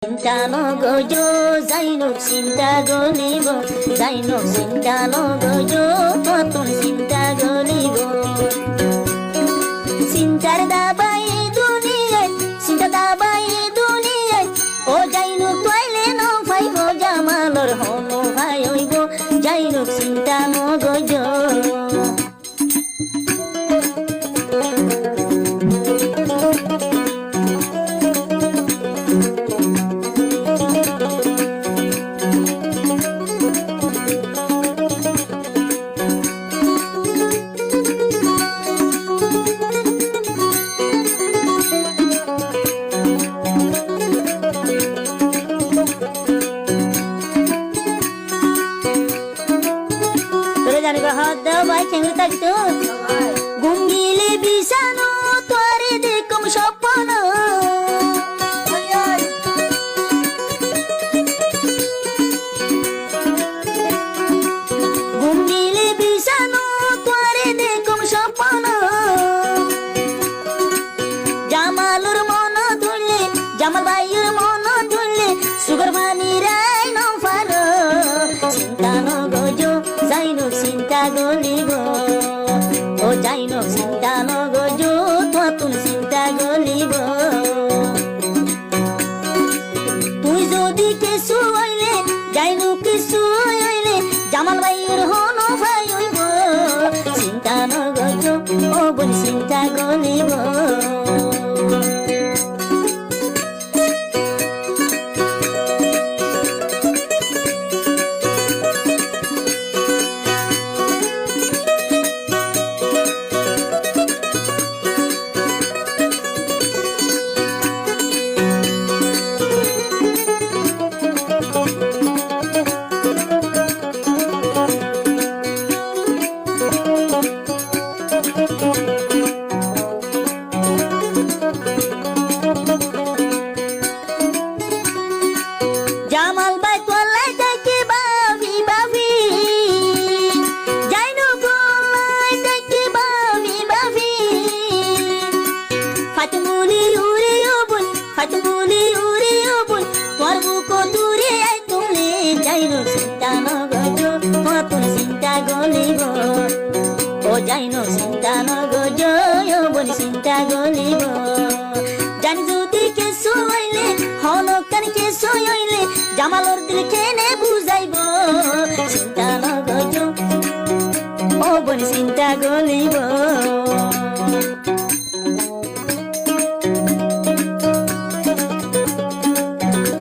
চিন্তা নগজো যাইনুক চিন্তা গলিব যাইনুক চিন্তা নগজো নতুন চিন্তা গলিব চিন্তার দাবাই দুনিয়ায় চিন্তা দাবাই দুনিয়ায় ও যাইনুক তোয়াইলে নফাইব জামালর হনু ভাই হইব যাইনুক চিন্তা নগজো গুঙ্গিলে বিছানো তোরে দেখম স্বপ্ন গুঙ্গিলে বিছানো তোরে দেখম স্বপ্ন জামালুর মন ধুললে জামাল ভাইয়ের মন ধুললে সুগর মানি রাই নফার চিন্তা নগজো যাইনুক চিন্তা গলিব ও যাইনুক চিন্তা নগজো নতুন চিন্তা গলিব তুই যদি কিছু হইলে যাইনুক কিছু হইলে জামাল ভাইয়ের হনু ভাই হইব চিন্তা নগজো ও বলি চিন্তা গলিব জামাল ভাই তোলাই দেখে বাবি বাবি যাইনু গোলাই দেখে বাবি বাবি ফাতমুলি উড়ে ওবুল ফাতমুলি উড়ে ওবুল তোর বুকো দূরে আই তুলে যাইনু চিন্তা নগজো নতুন চিন্তা গলিব ও যাইনু চিন্তা নগজো বলি চিন্তা গলিব জানি যদি কিছু হইলে হনকান কিছু হইলে জামালর দিল কেনে বুঝাইব চিন্তা নগজো ও বলি চিন্তা গলিব